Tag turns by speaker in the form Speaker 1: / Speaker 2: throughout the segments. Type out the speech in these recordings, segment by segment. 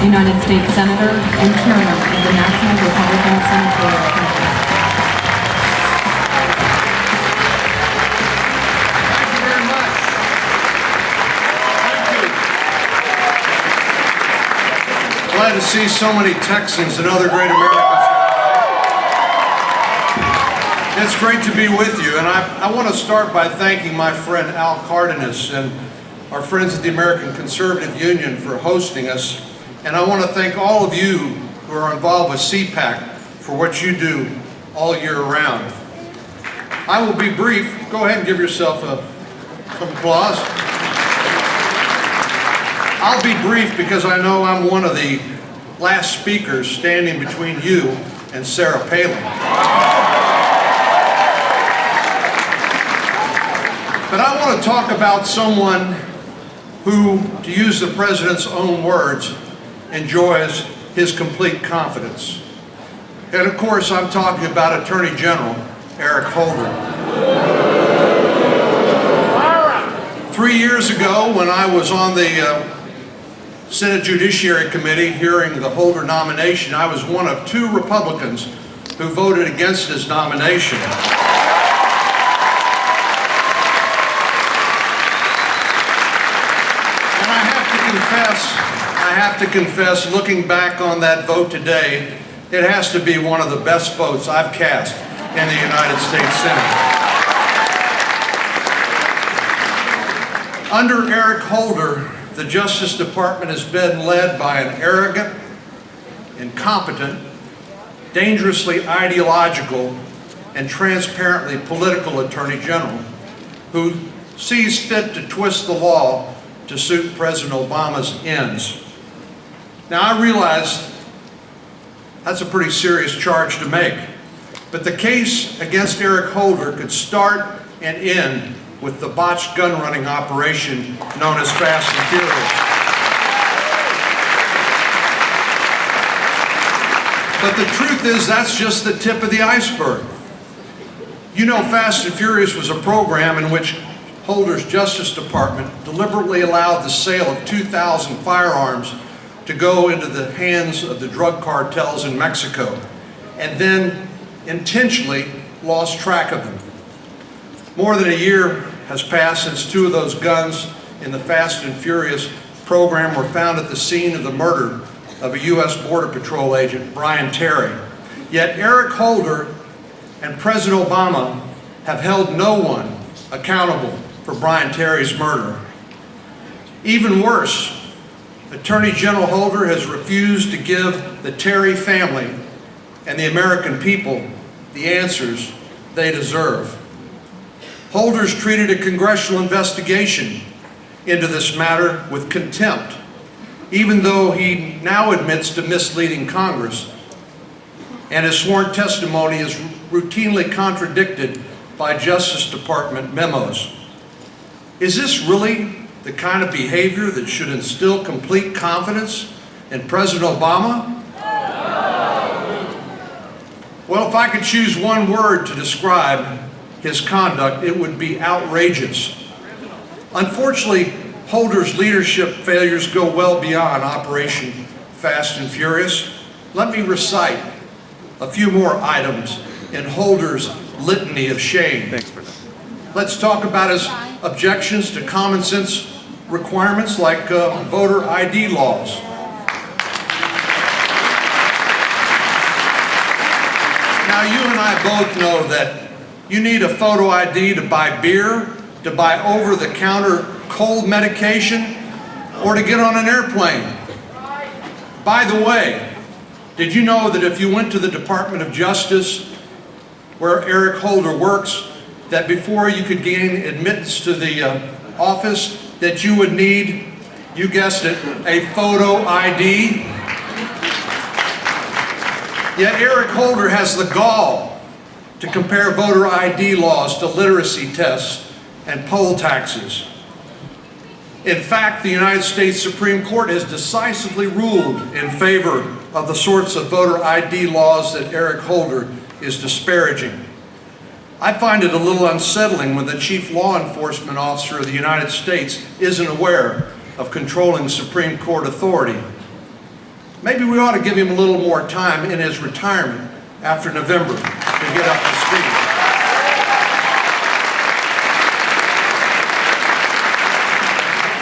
Speaker 1: United States Senator and Chairman of the National Republican Senatorial Committee.
Speaker 2: Thank you very much. Thank you. Glad to see so many Texans and other great Americans here today. It's great to be with you, and I want to start by thanking my friend Al Cardenas and our friends at the American Conservative Union for hosting us. And I want to thank all of you who are involved with CPAC for what you do all year round. I will be brief. Go ahead and give yourself some applause. I'll be brief because I know I'm one of the last speakers standing between you and Sarah Palin. But I want to talk about someone who, to use the president's own words, enjoys his complete confidence. And of course, I'm talking about Attorney General Eric Holder. 3 years ago, when I was on the Senate Judiciary Committee hearing the Holder nomination, I was one of 2 Republicans who voted against his nomination. I have to confess, looking back on that vote today, it has to be one of the best votes I've cast in the United States Senate. Under Eric Holder, the Justice Department has been led by an arrogant, incompetent, dangerously ideological, and transparently political Attorney General who sees fit to twist the law to suit President Obama's ends. Now, I realize that's a pretty serious charge to make, but the case against Eric Holder could start and end with the botched gun running operation known as Fast and Furious. But the truth is, that's just the tip of the iceberg. You know, Fast and Furious was a program in which Holder's Justice Department deliberately allowed the sale of 2,000 firearms to go into the hands of the drug cartels in Mexico, and then intentionally lost track of them. More than a year has passed since 2 of those guns in the Fast and Furious program were found at the scene of the murder of a U.S. Border Patrol agent, Brian Terry. Yet Eric Holder and President Obama have held no one accountable for Brian Terry's murder. Even worse, Attorney General Holder has refused to give the Terry family and the American people the answers they deserve. Holder's treated a congressional investigation into this matter with contempt, even though he now admits to misleading Congress, and his sworn testimony is routinely contradicted by Justice Department memos. Is this really the kind of behavior that should instill complete confidence in President Obama? Well, if I could choose one word to describe his conduct, it would be outrageous. Unfortunately, Holder's leadership failures go well beyond Operation Fast and Furious. Let me recite a few more items in Holder's litany of shame.
Speaker 3: Thanks for that.
Speaker 2: Let's talk about his objections to common sense requirements like voter ID laws. Now, you and I both know that you need a photo ID to buy beer, to buy over-the-counter cold medication, or to get on an airplane. By the way, did you know that if you went to the Department of Justice, where Eric Holder works, that before you could gain admittance to the office, that you would need, you guessed it, a photo ID? Yet Eric Holder has the gall to compare voter ID laws to literacy tests and poll taxes. In fact, the United States Supreme Court has decisively ruled in favor of the sorts of voter ID laws that Eric Holder is disparaging. I find it a little unsettling when the chief law enforcement officer of the United States isn't aware of controlling Supreme Court authority. maybe we ought to give him a little more time in his retirement after November to get up to speed.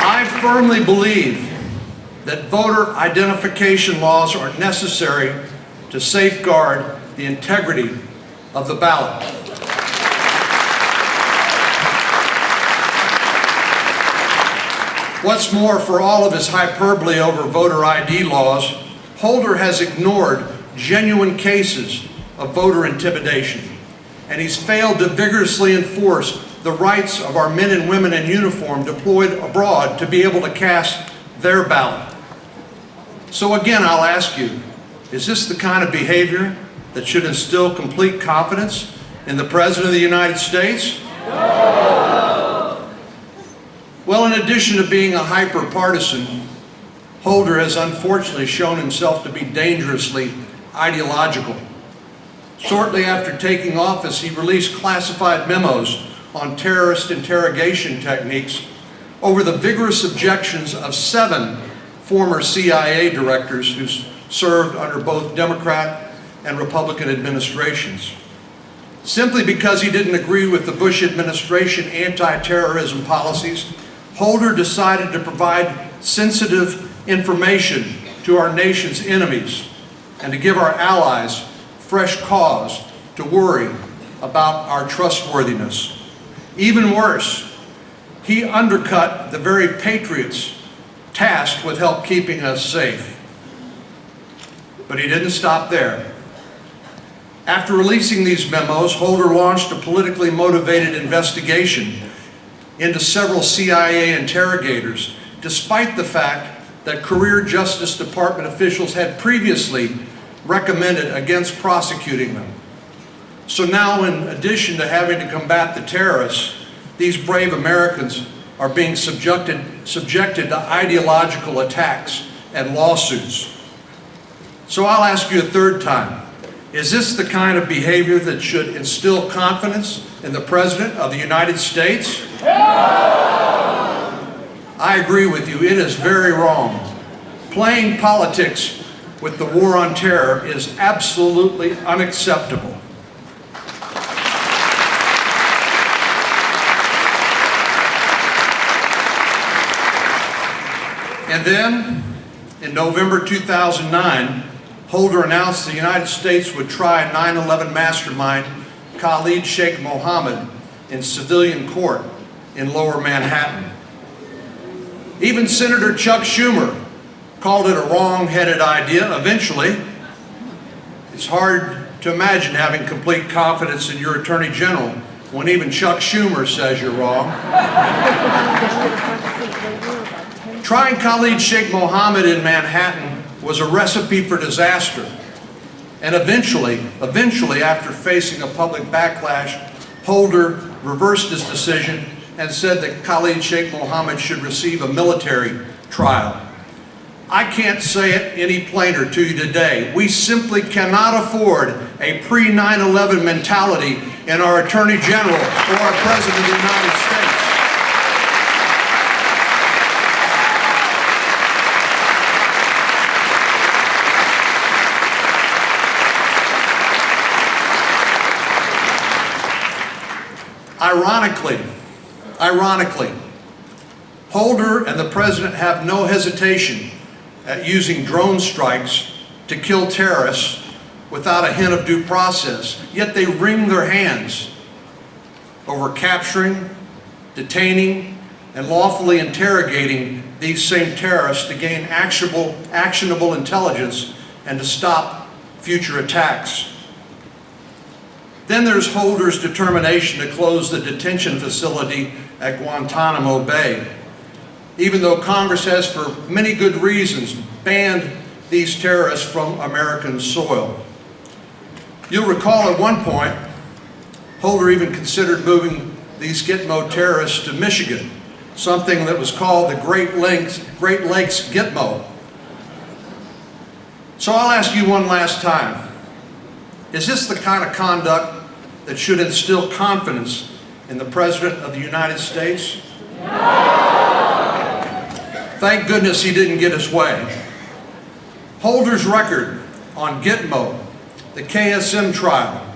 Speaker 2: I firmly believe that voter identification laws are necessary to safeguard the integrity of the ballot. What's more, for all of his hyperbole over voter ID laws, Holder has ignored genuine cases of voter intimidation, and he's failed to vigorously enforce the rights of our men and women in uniform deployed abroad to be able to cast their ballot. So again, I'll ask you, is this the kind of behavior that should instill complete confidence in the President of the United States? Well, in addition to being a hyper-partisan, Holder has unfortunately shown himself to be dangerously ideological. Shortly after taking office, he released classified memos on terrorist interrogation techniques over the vigorous objections of 7 former CIA directors who served under both Democrat and Republican administrations. Simply because he didn't agree with the Bush administration anti-terrorism policies, Holder decided to provide sensitive information to our nation's enemies and to give our allies fresh cause to worry about our trustworthiness. Even worse, he undercut the very patriots tasked with help keeping us safe. But he didn't stop there. After releasing these memos, Holder launched a politically motivated investigation into several CIA interrogators, despite the fact that career Justice Department officials had previously recommended against prosecuting them. So now, in addition to having to combat the terrorists, these brave Americans are being subjected to ideological attacks and lawsuits. So I'll ask you a third time, is this the kind of behavior that should instill confidence in the President of the United States? I agree with you, it is very wrong. Playing politics with the war on terror is absolutely unacceptable. And then, in November 2009, Holder announced the United States would try 9/11 mastermind Khalid Sheikh Mohammed in civilian court in Lower Manhattan. Even Senator Chuck Schumer called it a wrong-headed idea eventually. It's hard to imagine having complete confidence in your Attorney General when even Chuck Schumer says you're wrong. Trying Khalid Sheikh Mohammed in Manhattan was a recipe for disaster. And eventually, after facing a public backlash, Holder reversed his decision and said that Khalid Sheikh Mohammed should receive a military trial. I can't say it any plainer to you today. We simply cannot afford a pre-9/11 mentality in our Attorney General or our President of the United States. Ironically, Holder and the President have no hesitation at using drone strikes to kill terrorists without a hint of due process, yet they wring their hands over capturing, detaining, and lawfully interrogating these same terrorists to gain actionable intelligence and to stop future attacks. Then there's Holder's determination to close the detention facility at Guantanamo Bay, even though Congress has, for many good reasons, banned these terrorists from American soil. You'll recall at one point, Holder even considered moving these Gitmo terrorists to Michigan, something that was called the Great Lakes Gitmo. So I'll ask you one last time, is this the kind of conduct that should instill confidence in the President of the United States? Thank goodness he didn't get his way. Holder's record on Gitmo, the KSM trial,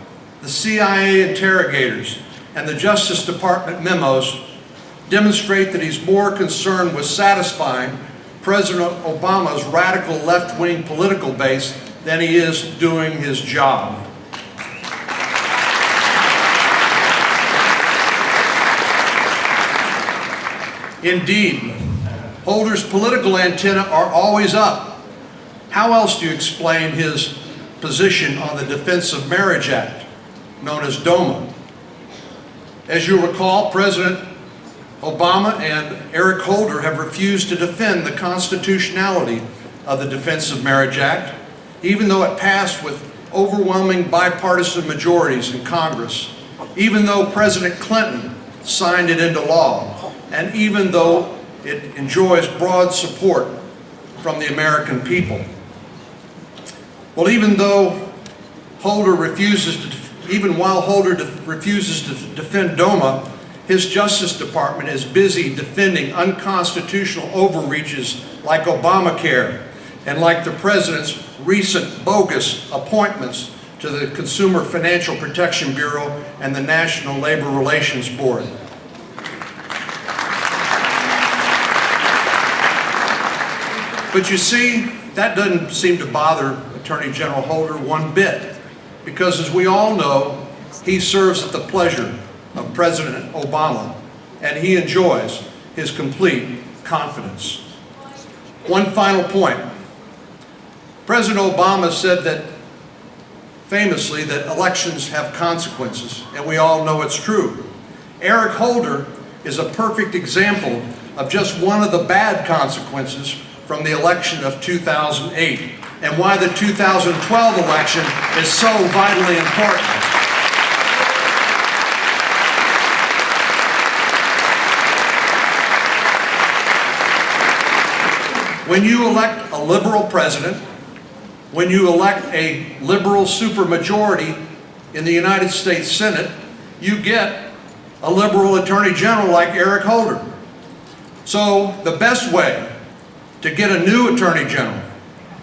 Speaker 2: the CIA interrogators, and the Justice Department memos demonstrate that he's more concerned with satisfying President Obama's radical left-wing political base than he is doing his job. Indeed, Holder's political antennae are always up. How else do you explain his position on the Defense of Marriage Act, known as DOMA? As you recall, President Obama and Eric Holder have refused to defend the constitutionality of the Defense of Marriage Act, even though it passed with overwhelming bipartisan majorities in Congress, even though President Clinton signed it into law, and even though it enjoys broad support from the American people. Well, even while Holder refuses to defend DOMA, his Justice Department is busy defending unconstitutional overreaches like Obamacare and like the President's recent bogus appointments to the Consumer Financial Protection Bureau and the National Labor Relations Board. But you see, that doesn't seem to bother Attorney General Holder one bit, because as we all know, he serves at the pleasure of President Obama, and he enjoys his complete confidence. One final point. President Obama said that, famously, that elections have consequences, and we all know it's true. Eric Holder is a perfect example of just one of the bad consequences from the election of 2008, and why the 2012 election is so vitally important. When you elect a liberal president, when you elect a liberal supermajority in the United States Senate, you get a liberal attorney general like Eric Holder. So the best way to get a new attorney general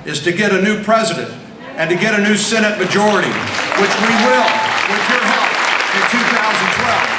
Speaker 2: is to get a new president and to get a new Senate majority, which we will with your help in 2012.